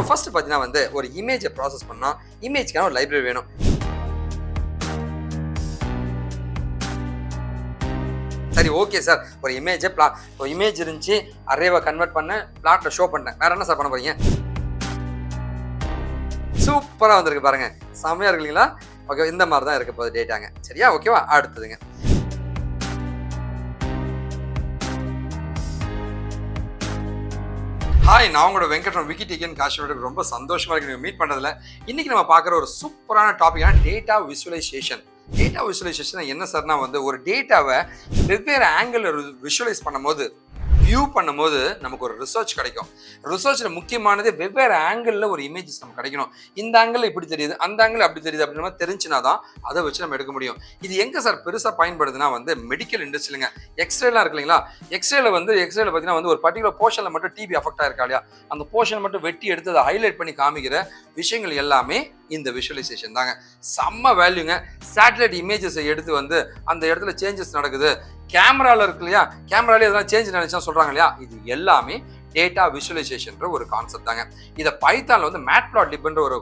First பார்த்தீங்கன்னா வந்து ஒரு இமேஜை ப்ராசஸ் பண்ணால் இமேஜ்க்கான ஒரு லைப்ரரி வேணும். சரி ஓகே சார், ஒரு இமேஜ் இருந்துச்சு, அரேவை கன்வெர்ட் பண்ண பிளாட்ல ஷோ பண்ணேன், வேற என்ன சார் பண்ண போறீங்க? சூப்பராக வந்திருக்கு பாருங்க, செம்மையா இருக்கு இல்லைங்களா? ஓகே, இந்த மாதிரி தான் இருக்க போகுது டேட்டாங்க. சரியா? ஓகேவா? அடுத்ததுங்க, ஹாய், நான் உங்களோட வெங்கட் ஃப்ரம் விக்கிடெக் அண்ட் KaaShiv. ரொம்ப சந்தோஷமா இருக்கு நீங்க மீட் பண்றதுல. இன்னைக்கு நம்ம பார்க்குற ஒரு சூப்பரான topic data visualisation. Data visualisation என்ன சார்னா வந்து ஒரு டேட்டாவை வெவ்வேறு ஆங்கிள் விஷுவலைஸ் பண்ணும்போது, வியூ பண்ணும்போது நமக்கு ஒரு ரிசர்ச் கிடைக்கும். ரிசர்ச்சில் முக்கியமானது வெவ்வேறு ஆங்கிளில் ஒரு இமேஜஸ் நமக்கு கிடைக்கணும். இந்த ஆங்கிள் இப்படி தெரியுது, அந்த ஆங்கிள் அப்படி தெரியுது அப்படின்ற மாதிரி தெரிஞ்சுனா தான் அதை வச்சு நம்ம எடுக்க முடியும். இது எங்கே சார் பெருசாக பயன்படுதுன்னா வந்து மெடிக்கல் இண்டஸ்ட்ரியிலங்க. எக்ஸ்ரேலாம் இருக்கு இல்லைங்களா? எக்ஸ்ரேல பார்த்தீங்கன்னா வந்து ஒரு பர்டிகுலர் போர்ஷனில் மட்டும் டிபி அஃபெக்ட் ஆயிருக்கா இல்லையா, அந்த போர்ஷனை மட்டும் வெட்டி எடுத்து அதை ஹைலைட் பண்ணி காமிக்கிற விஷயங்கள் எல்லாமே இந்த விஷுவலைசேஷன் தாங்க. செம்ம வேல்யூங்க. சேட்டலைட் இமேஜஸை எடுத்து வந்து அந்த இடத்துல சேஞ்சஸ் நடக்குது, கேமரால இருக்கு இல்லையா, கேமராலே எதனா சேஞ்ச் நினைச்சா சொல்றாங்க இல்லையா, இது எல்லாமே டேட்டா விஷுவலைசேஷன் ஒரு கான்செப்ட் தாங்க. இதை பைத்தான்ல வந்து மேட்ப்ளாட்லிப்ன்ற ஒரு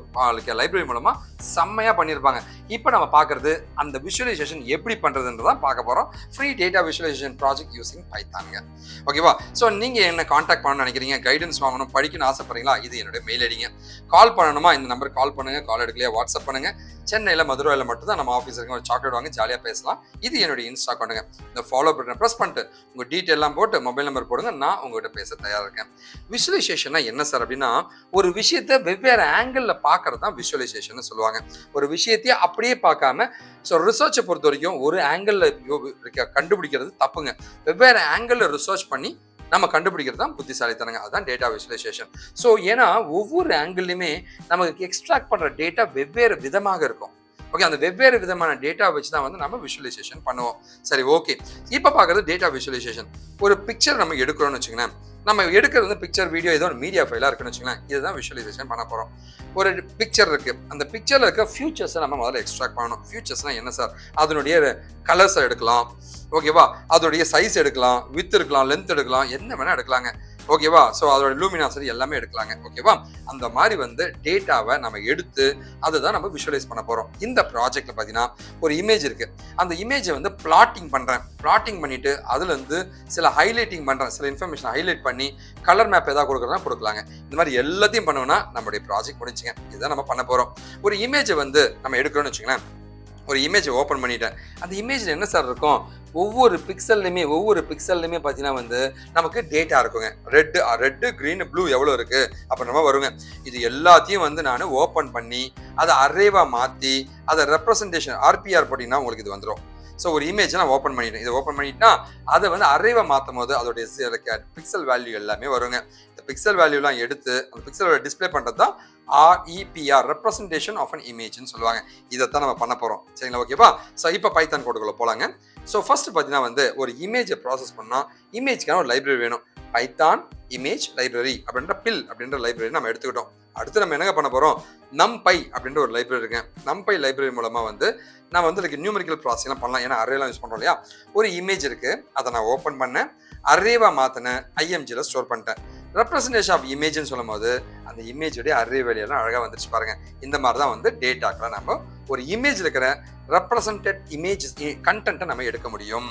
லைப்ரரி மூலமா செம்மையா பண்ணியிருப்பாங்க. இப்போ நம்ம பார்க்கறது அந்த விஷுவலைசேஷன் எப்படி பண்றதுன்றதான் பார்க்க போறோம். Free data visualization project using பைத்தானுங்க. ஓகேவா? ஸோ நீங்க என்ன கான்டாக்ட் பண்ணணும்னு நினைக்கிறீங்க, கைடன்ஸ் வாங்கணும், படிக்கணும்னு ஆசைப்படுறீங்களா, இது என்னுடைய மெயில் ஐடிங்க. கால் பண்ணணுமா, இந்த நம்பருக்கு கால் பண்ணுங்க. கால் எடுக்கலையா வாட்ஸ்அப் பண்ணுங்க. சென்னையில் மதுரையில் மட்டும் தான் நம்ம ஆஃபீஸ் இருக்கு. ஒரு சாக்லேட் வாங்க ஜாலியாக பேசலாம். இது என்னுடைய இன்ஸ்டா அக்கௌண்ட்டுங்க. இந்த ஃபாலோ பட்டனை ப்ரெஸ் பண்ணிட்டு உங்கள் டீட்டெயில் எல்லாம் போட்டு மொபைல் நம்பர் போடுங்க, நான் உங்கள்கிட்ட பேச தயாராக இருக்கேன். விஷுவலைசேஷன்னா என்ன சார் அப்படின்னா, ஒரு விஷயத்தை வெவ்வேறு ஆங்கிளில் பார்க்கறது தான் விஷுவலைசேஷன் சொல்லுவாங்க. ஒரு விஷயத்தையே அப்படியே பார்க்காம, ஸோ ரிசர்ச்சை பொறுத்த வரைக்கும் ஒரு ஆங்கிளில் கண்டுபிடிக்கிறது தப்புங்க. வெவ்வேறு ஆங்கிளில் ரிசர்ச் பண்ணி நம்ம கண்டுபிடிக்கிறது தான் புத்திசாலித்தனங்க. அதுதான் டேட்டா விஷுவலைசேஷன். ஸோ ஏன்னா ஒவ்வொரு ஆங்கிள்லையுமே நமக்கு எக்ஸ்ட்ராக்ட் பண்ணுற டேட்டா வெவ்வேறு விதமாக இருக்கும். ஓகே, அந்த வெவ்வேறு விதமான டேட்டா வச்சு தான் வந்து நம்ம விஷுவலைசேஷன் பண்ணுவோம். சரி ஓகே, இப்போ பார்க்குறது டேட்டா விஷுவலைசேஷன். ஒரு பிக்சர் நம்ம எடுக்கிறோம்னு வச்சுங்களேன், நம்ம எடுக்கிறது வந்து பிக்சர், வீடியோ, ஏதோ ஒரு மீடியா ஃபைலாக இருக்குன்னு வச்சுங்களேன், இதுதான் விஷுவலைசேஷன் பண்ண போகிறோம். ஒரு பிக்சர் இருக்குது, அந்த பிக்சரில் இருக்க ஃபியூச்சர்ஸை நம்ம முதல்ல எக்ஸ்ட்ராக்ட் பண்ணணும். ஃபியூச்சர்ஸ்னால் என்ன சார்? அதனுடைய கலர்ஸை எடுக்கலாம், ஓகேவா, அதோடைய சைஸ் எடுக்கலாம், வித் இருக்கலாம், லென்த் எடுக்கலாம், என்ன வேணால் எடுக்கலாங்க. ஓகேவா? ஸோ அதோட லூமினாசிட்டி எல்லாமே எடுக்கலாங்க. ஓகேவா? அந்த மாதிரி வந்து டேட்டாவை நம்ம எடுத்து அதை தான் நம்ம விஷுவலைஸ் பண்ண போகிறோம். இந்த ப்ராஜெக்டில் பார்த்தீங்கன்னா ஒரு இமேஜ் இருக்குது, அந்த இமேஜை வந்து பிளாட்டிங் பண்ணுறேன். பிளாட்டிங் பண்ணிவிட்டு அதுலேருந்து சில ஹைலைட்டிங் பண்ணுறேன், சில இன்ஃபர்மேஷன் ஹைலைட் பண்ணி கலர் மேப் எதாவது கொடுக்குறதா கொடுக்கலாங்க. இந்த மாதிரி எல்லாத்தையும் பண்ணோம்னா நம்மளுடைய ப்ராஜெக்ட் முடிச்சுங்க. இதுதான் நம்ம பண்ண போகிறோம். ஒரு இமேஜை வந்து நம்ம எடுக்கிறோன்னு வச்சுங்களேன், ஒரு இமேஜை ஓப்பன் பண்ணிட்டேன். அந்த இமேஜில் என்ன சார் இருக்கும்? ஒவ்வொரு பிக்சல்லையுமே பார்த்தீங்கன்னா வந்து நமக்கு டேட்டா இருக்குங்க. ரெட்டு க்ரீனு ப்ளூ எவ்வளோ இருக்குது அப்படின்ற வருங்க. இது எல்லாத்தையும் வந்து நான் ஓப்பன் பண்ணி அதை அரேவாக மாற்றி அதை ரெப்ரசன்டேஷன் ஆர்பிஆர் போட்டிங்கன்னா உங்களுக்கு இது வந்துடும். ஸோ ஒரு இமேஜை நான் ஓப்பன் பண்ணிட்டேன். இதை ஓப்பன் பண்ணிட்டா அதை வந்து அரேவை மாற்றும் போது அதோடைய பிக்சல் வேல்யூ எல்லாமே வருங்க. இந்த பிக்சல் வேல்யூலாம் எடுத்து அந்த பிக்சலோட டிஸ்பிளே பண்ணுறது தான் REPR, ரெப்ரசன்டேஷன் ஆஃப் அன் இமேஜ்னு சொல்லுவாங்க. இதைத்தான் நம்ம பண்ண போகிறோம். சரிங்களா? ஓகேவா? ஸோ இப்போ பைத்தான் கோடுக்குள்ள போகலாங்க. ஸோ ஃபர்ஸ்ட் பார்த்தீங்கன்னா வந்து ஒரு இமேஜை ப்ராசஸ் பண்ணால் இமேஜ்க்கான ஒரு லைப்ரரி வேணும். பைத்தான் இமேஜ் லைப்ரரி அப்படின்ற லைப்ரரி நம்ம எடுத்துக்கிட்டோம். அடுத்து நம்ம என்னங்க பண்ண போகிறோம்? NumPy அப்படின்ற ஒரு லைப்ரரி இருக்குங்க. NumPy லைப்ரரி மூலமாக வந்து நான் வந்து இதுக்கு நியூமெரிக்கல் ப்ராசஸ்லாம் பண்ணலாம். ஏன்னா அரேலாம் யூஸ் பண்ணுறோம் இல்லையா? ஒரு இமேஜ் இருக்குது, அதை நான் ஓப்பன் பண்ணேன், அரேவாக மாற்றினேன், IMGயில் ஸ்டோர் பண்ணிட்டேன். ரெப்ரசன்டேஷன் ஆஃப் இமேஜ்னு சொல்லும் போது அந்த இமேஜோடைய அரே வேலையெல்லாம் அழகாக வந்துருச்சு பாருங்க. இந்த மாதிரி தான் வந்து டேட்டாக்களை நம்ம ஒரு இமேஜில் இருக்கிற ரெப்ரசன்டட் இமேஜ் கண்டென்ட்டை நம்ம எடுக்க முடியும்.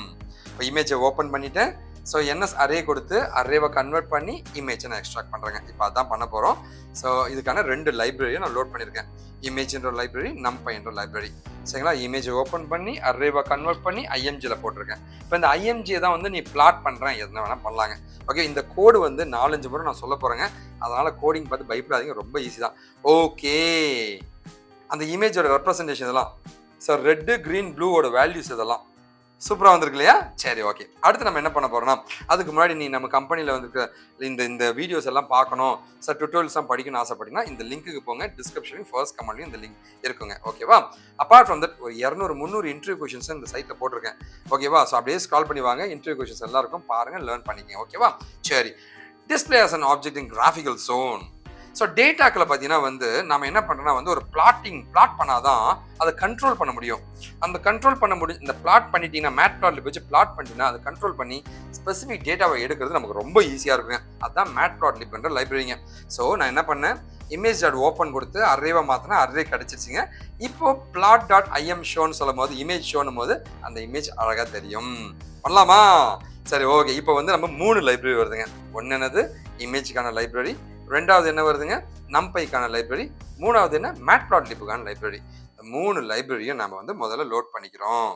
இப்போ இமேஜை ஓப்பன் பண்ணிட்டேன். ஸோ NS அரே கொடுத்து அரேவை கன்வெர்ட் பண்ணி இமேஜை நான் எக்ஸ்ட்ராக்ட் பண்ணுறேங்க. இப்போ அதான் பண்ண போகிறோம். ஸோ இதுக்கான 2 லைப்ரரியை நான் லோட் பண்ணியிருக்கேன். இமேஜ்ன்ற லைப்ரரி, NumPy என்ற லைப்ரரி. சரிங்களா? இமேஜை ஓப்பன் பண்ணி அரேவை கன்வெர்ட் பண்ணி IMGயில் போட்டிருக்கேன். இப்போ இந்த IMG தான் வந்து நீ பிளாட் பண்ணுறேன், எதுனா வேணால் பண்ணலாங்க. ஓகே, இந்த கோடு வந்து 4-5 முறை நான் சொல்ல போகிறேங்க. அதனால் கோடிங் பார்த்து பயப்படாதீங்க, ரொம்ப ஈஸி தான். ஓகே, அந்த இமேஜோட ரெப்ரசன்டேஷன் இதெல்லாம் சார், ரெட்டு க்ரீன் ப்ளூவோட வேல்யூஸ் இதெல்லாம் சூப்பராக வந்திருக்கு இல்லையா? சரி ஓகே, அடுத்து நம்ம என்ன பண்ண போகிறோம்னா, அதுக்கு முன்னாடி நீ நம்ம கம்பெனியில் வந்து இந்த வீடியோஸ் எல்லாம் பார்க்கணும் சார், டுட்டோரியல்ஸ்லாம் படிக்கணும்னு ஆசைப்பட்டீங்கன்னா இந்த லிங்க்குக்கு போங்க. டிஸ்கிரிப்ஷன்லையும் ஃபர்ஸ்ட் கமெண்ட்லையும் இந்த லிங்க் இருக்குங்க. ஓகேவா? அப்பார்ட் ஃப்ரம் தட் ஒரு 200-300 இன்டர்வியூ கொஷின்ஸ் இந்த சைட்டில் போட்டிருக்கேன். ஓகேவா? ஸோ அப்படியே ஸ்க்ரால் பண்ணி வாங்க, இன்டர்வியூ கொஷின்ஸ் எல்லாம் இருக்கும், பாருங்கள், லேர்ன் பண்ணிக்கங்க. ஓகேவா? சரி, display as an object in graphical zone. So டேட்டாக்களை பார்த்தீங்கன்னா வந்து நம்ம என்ன பண்ணுறோம்னா வந்து ஒரு பிளாட் பண்ணாதான் அதை கண்ட்ரோல் பண்ண முடியும். அந்த கண்ட்ரோல் பண்ண முடியும், இந்த பிளாட் பண்ணிட்டீங்கன்னா மேட்ப்ளாட்ல வச்சு பிளாட் பண்ணிட்டீங்கன்னா அதை கண்ட்ரோல் பண்ணி ஸ்பெசிஃபிக் டேட்டாவை எடுக்கிறது நமக்கு ரொம்ப ஈஸியாக இருக்குங்க. அதுதான் மேட்ப்ளாட்லிப் என்ற லைப்ரரிங்க. ஸோ நான் என்ன பண்ணேன், இமேஜ் டாட் ஓப்பன் கொடுத்து அரேவை மாற்றினா அரே கிடச்சிருச்சுங்க. இப்போ பிளாட் டாட் ஐஎம் ஷோன்னு சொல்லும் போது இமேஜ் ஷோன்னும் போது அந்த இமேஜ் அழகாக தெரியும். பண்ணலாமா? சரி, ஓகே. இப்போ வந்து நம்ம 3 லைப்ரரி வருதுங்க. ஒன்று என்னது இமேஜுக்கான லைப்ரரி, ரெண்டாவது என்ன வருதுங்க நம்பைக்கான லைப்ரரி, மூணாவது என்ன மேட்ப்ளாட்லிப்புக்கான லைப்ரரி. இந்த 3 லைப்ரரியும் நம்ம வந்து முதல்ல லோட் பண்ணிக்கிறோம்.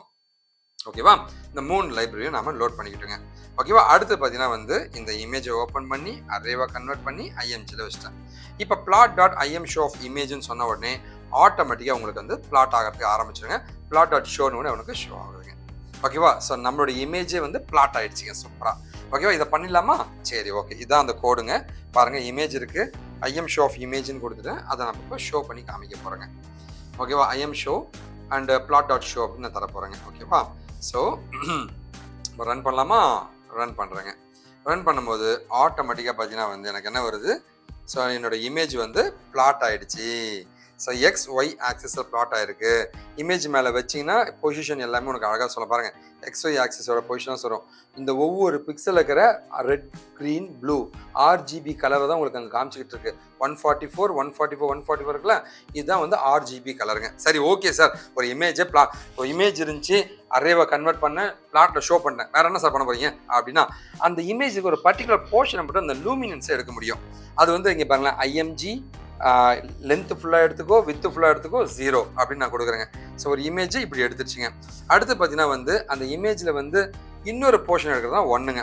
ஓகேவா? இந்த 3 லைப்ரரியும் நாம லோட் பண்ணிக்கிட்டோங்க. ஓகேவா? அடுத்து பார்த்தீங்கன்னா வந்து இந்த இமேஜை ஓப்பன் பண்ணி அரேவா கன்வெர்ட் பண்ணி ஐஎம்ஜியில் வச்சிட்டேன். இப்போ plot dot IM show of இமேஜ்னு சொன்ன உடனே ஆட்டோமேட்டிக்காக உங்களுக்கு வந்து பிளாட் ஆகிறதுக்கு ஆரம்பிச்சிருங்க. பிளாட் டாட் ஷோன்னு உடனே உனக்கு ஷோ ஆகுதுங்க. ஓகேவா? ஸோ நம்மளோட இமேஜே வந்து பிளாட் ஆயிடுச்சுங்க. சூப்பரா. ஓகேவா? இதை பண்ணிடலாமா? சரி, ஓகே. இதான் அந்த கோடுங்க. பாருங்க, இமேஜ் இருக்கு, ஐஎம் ஷோ ஆஃப் இமேஜ்னு கொடுத்துட்டேன். அதை நம்ம இப்போ ஷோ பண்ணி காமிக்க போறேங்க. ஓகேவா? Imshow and plot dot show அப்படின்னு நான் தர போறேங்க. ஓகேவா? ஸோ ரன் பண்ணலாமா? ரன் பண்ணுறேங்க. ரன் பண்ணும்போது ஆட்டோமேட்டிக்காக பார்த்தீங்கன்னா வந்து எனக்கு என்ன வருது, ஸோ என்னோட இமேஜ் வந்து பிளாட் ஆயிடுச்சு. ஸோ எக்ஸ் ஒய் ஆக்சிஸில் பிளாட் ஆயிருக்கு. இமேஜ் மேலே வச்சிங்கன்னா பொசிஷன் எல்லாமே உனக்கு அழகாக சொல்ல பாருங்கள். எக்ஸ் ஒய் ஆக்சிஸோட பொசிஷனாக சொல்லும். இந்த ஒவ்வொரு பிக்சலில் இருக்கிற ரெட், க்ரீன், ப்ளூ ஆர்ஜிபி கலரை தான் உங்களுக்கு அங்கே காமிச்சிக்கிட்டு இருக்கு. 144 144 இருக்குல்ல, இதுதான் வந்து ஆர்ஜிபி கலருங்க. சரி, ஓகே சார். ஒரு இமேஜ் இருந்துச்சு, அரேவை கன்வெர்ட் பண்ண பிளாட்ல ஷோ பண்ணேன், வேற என்ன சார் பண்ண போறீங்க அப்படின்னா, அந்த இமேஜுக்கு ஒரு பர்டிகுலர் போர்ஷனை மட்டும் அந்த லூமினன்ஸை எடுக்க முடியும். அது வந்து இங்கே பாருங்களேன், ஐஎம்ஜி லென்த்து ஃபுல்லாக எடுத்துக்கோ, வித்து ஃபுல்லாக எடுத்துக்கோ, 0 அப்படின்னு நான் கொடுக்குறேங்க. ஸோ ஒரு இமேஜை இப்படி எடுத்துருச்சுங்க. அடுத்து பார்த்தீங்கன்னா வந்து அந்த இமேஜில் வந்து இன்னொரு போர்ஷன் எடுக்கிறது தான் 1ங்க,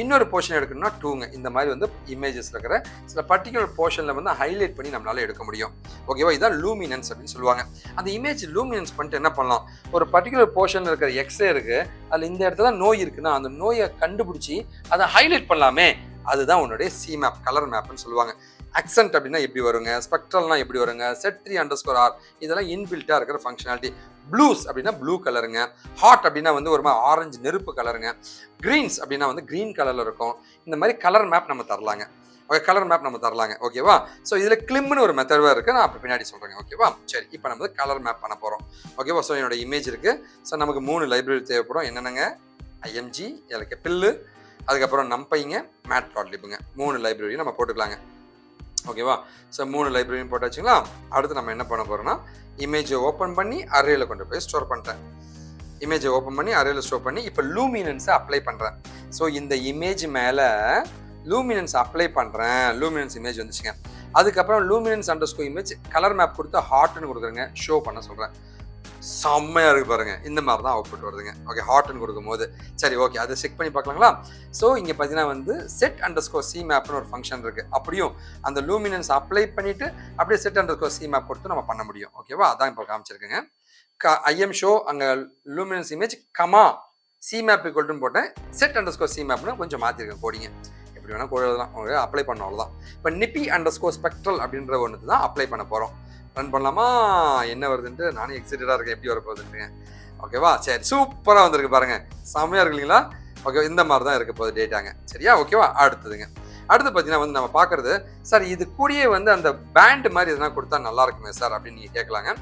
இன்னொரு போர்ஷன் எடுக்கணும்னா 2ங்க. இந்த மாதிரி வந்து இமேஜஸ் இருக்கிற சில பர்டிகுலர் போர்ஷனில் வந்து ஹைலைட் பண்ணி நம்மளால எடுக்க முடியும். ஓகேவா? இதுதான் லூமினன்ஸ் அப்படின்னு சொல்லுவாங்க. அந்த இமேஜ் லூமினன்ஸ் பண்ணிட்டு என்ன பண்ணலாம், ஒரு பர்டிகுலர் போர்ஷனில் இருக்கிற எக்ஸ்ரே இருக்கு, அதில் இந்த இடத்துல நோய் இருக்குன்னா அந்த நோயை கண்டுபிடிச்சி அதை ஹைலைட் பண்ணலாமே, அதுதான் உன்னுடைய சி மேப், கலர் மேப்னு சொல்லுவாங்க. அக்சென்ட் அப்படின்னா எப்படி வருங்க, ஸ்பெக்ட்ரல்னா எப்படி வருங்க, set3_r இதெல்லாம் இன்பில்ட்டாக இருக்கிற ஃபங்க்ஷனாலிட்டி. ப்ளூஸ் அப்படின்னா ப்ளூ கலருங்க, ஹாட் அப்படின்னா வந்து ஒரு மாதிரி ஆரஞ்சு நெருப்பு கலருங்க, க்ரீன்ஸ் அப்படின்னா வந்து க்ரீன் கலரில் இருக்கும். இந்த மாதிரி கலர் மேப் நம்ம தரலாங்க. ஓகே, கலர் மேப் நம்ம தரலாங்க. ஓகேவா? ஸோ இதில் கிளிம்னு ஒரு மெத்தட் இருக்குது, நான் அப்போ பின்னாடி சொல்கிறேங்க. ஓகேவா? சரி, இப்போ நம்ம வந்து கலர் மேப் பண்ண போகிறோம். ஓகேவா? ஸோ என்னோட இமேஜ் இருக்குது. ஸோ நமக்கு 3 லைப்ரரி தேவைப்படும். என்னென்னங்க, ஐஎம்ஜி, எனக்கு பில்லு, அதுக்கப்புறம் நம்பைங்க, மேட்ப்ளாட்லிப்புங்க. 3 லைப்ரரியும் நம்ம போட்டுக்கலாங்க. ஓகேவா? ஸோ 3 லைப்ரரியும் போட்டாச்சுங்களா? அடுத்து நம்ம என்ன பண்ண போகிறோம்னா, இமேஜை ஓப்பன் பண்ணி அரேல கொண்டு போய் ஸ்டோர் பண்ணிட்டேன். இமேஜை ஓப்பன் பண்ணி அரேல ஸ்டோர் பண்ணி இப்போ லூமினன்ஸை அப்ளை பண்ணுறேன். ஸோ இந்த இமேஜ் மேலே லூமினன்ஸ் அப்ளை பண்ணுறேன். லூமினன்ஸ் இமேஜ் வந்துச்சுங்க. அதுக்கப்புறம் luminance underscore image colour map கொடுத்து ஹாட்னு கொடுக்குறேங்க, ஷோ பண்ண சொல்கிறேன். செம்மையாக இருக்கு பாருங்க. இந்த மாதிரி தான் அவுட்புட் வருதுங்க. ஓகே, ஹாட்னு கொடுக்கும்போது. சரி, ஓகே, அதை செக் பண்ணி பார்க்கலாங்களா? ஸோ இங்கே பார்த்தீங்கன்னா வந்து set_c மேப்னு ஒரு ஃபங்க்ஷன் இருக்கு. அப்படியும் அந்த லூமினன்ஸ் அப்ளை பண்ணிட்டு அப்படியே set_c மேப் கொடுத்து நம்ம பண்ண முடியும். ஓகேவா? அதான் இப்போ காமிச்சிருக்குங்க. ஐஎம் ஷோ அங்கே luminance image comma C map ஈக்குவல்ட்டுன்னு போட்டேன். set_c மேப்னு கொஞ்சம் மாற்றிருக்கேன் கோடிங்க. எப்படி வேணால் கோடி எழுதலாம், அப்ளை பண்ண அவ்வளோதான். இப்போ nippy_spectral அப்படின்ற ஒன்று தான் அப்ளை பண்ண போகிறோம். ரன் பண்ணலாமா? என்ன வருதுன்ட்டு நானே எக்ஸைட்டடாக இருக்கேன், எப்படி வரப்போகுதுன்ட்டுங்க. ஓகேவா? சரி, சூப்பராக வந்திருக்கு பாருங்க, செம்மையாக இருக்கு இல்லைங்களா? ஓகே, இந்த மாதிரி தான் இருக்க போகுது டேட்டாங்க. சரியா? ஓகேவா? அடுத்து பார்த்தீங்கன்னா வந்து நம்ம பார்க்குறது, சார் இது கூடயே வந்து அந்த பேண்ட் மாதிரி எதனா கொடுத்தா நல்லா இருக்குமே சார் அப்படின்னு நீங்கள் கேட்கலாங்க.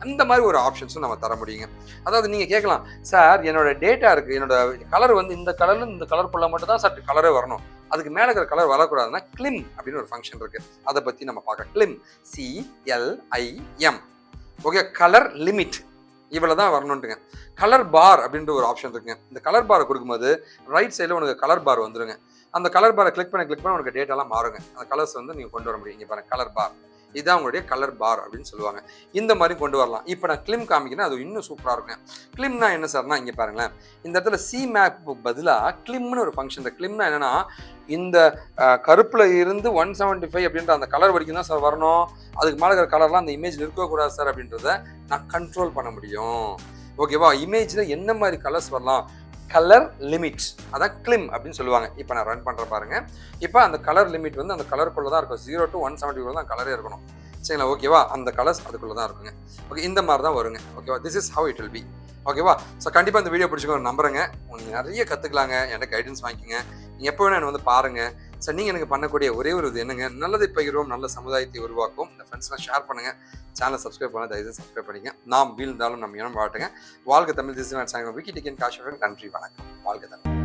அந்த மாதிரி ஒரு ஆப்ஷன்ஸும் நம்ம தர முடியுங்க. அதாவது நீங்கள் கேட்கலாம், சார் என்னோட டேட்டா இருக்குது, என்னோட கலர் வந்து இந்த கலர்ல இந்த கலருக்குள்ள மட்டும் தான் சார் கலரே வரணும், அதுக்கு மேலே இருக்கிற கலர் வரக்கூடாதுன்னா கிளிம் அப்படின்னு ஒரு ஃபங்க்ஷன் இருக்குது. அதை பற்றி நம்ம பார்க்க. கிளிம், CLIM. ஓகே, கலர் லிமிட் இவ்வளோ தான் வரணுன்ட்டுங்க. கலர் பார் அப்படின்ற ஒரு ஆப்ஷன் இருக்குங்க. இந்த கலர் பாரை கொடுக்கும்போது ரைட் சைடில் உனக்கு கலர் பார் வந்துருங்க. அந்த கலர் பாரை கிளிக் பண்ண உனக்கு டேட்டாலாம் மாறுங்க. அந்த கலர்ஸ் வந்து நீங்கள் கொண்டு வர முடியும். இங்கே பாருங்க, கலர் பார், இதுதான் உங்களுடைய கலர் பார் அப்படின்னு சொல்லுவாங்க. இந்த மாதிரி கொண்டு வரலாம். இப்போ நான் கிளிம் காமிக்கிறேன், அது இன்னும் சூப்பராக இருக்கும். கிளிம்னா என்ன சார்னா, இங்கே பாருங்களேன், இந்த இடத்துல சி மேப் பதிலாக கிளிம்னு ஒரு ஃபங்க்ஷன். இந்த கிளிம்னா என்னன்னா, இந்த கருப்பில் இருந்து 175 அப்படின்ற அந்த கலர் வரைக்கும் தான் சார் வரணும், அதுக்கு மேலே இருக்கிற கலர்லாம் அந்த இமேஜில் இருக்கக்கூடாது சார் அப்படின்றத நான் கண்ட்ரோல் பண்ண முடியும். ஓகேவா? இமேஜில் என்ன மாதிரி கலர்ஸ் வரலாம், கலர் லிமிட், அதான் கிளிம் அப்படின்னு சொல்லுவாங்க. இப்போ நான் ரன் பண்ணுற பாருங்க. இப்போ அந்த கலர் லிமிட் வந்து அந்த கலருக்குள்ளே தான் இருக்கும். 0 to 170 தான் கலரே இருக்கணும். சரிங்களா? ஓகேவா? அந்த கலர்ஸ் அதுக்குள்ளே தான் இருக்குங்க. ஓகே, இந்த மாதிரி தான் வருங்க. ஓகேவா? This is how it will be. ஓகேவா? ஸோ கண்டிப்பாக இந்த வீடியோ பிடிச்சிக்கோ நம்புறேங்க. நீங்கள் நிறைய கற்றுக்கலாங்க. என்கிட்ட கைடன்ஸ் வாங்கிக்கோங்க. நீங்கள் எப்போ வேணும் என்னை வந்து பாருங்கள். ஸோ நீங்கள் எனக்கு பண்ணக்கூடிய ஒரே ஒரு இது என்னங்க, நல்லதை பகிர்வோம், நல்ல சமுதாயத்தை உருவாக்கும். இந்த ஃப்ரெண்ட்ஸ்லாம் ஷேர் பண்ணுங்கள், சேனலை சப்ஸ்கிரைப் பண்ண தயவுசெய்து சப்ஸ்கிரைப் பண்ணிங்க. நாம் வீழ்ந்தாலும் நம் இனம் வாட்டுங்க. வாழ்க தமிழ். This is Vicky tech in காஷிவ். நன்றி, வணக்கம். வாழ்க தமிழ்.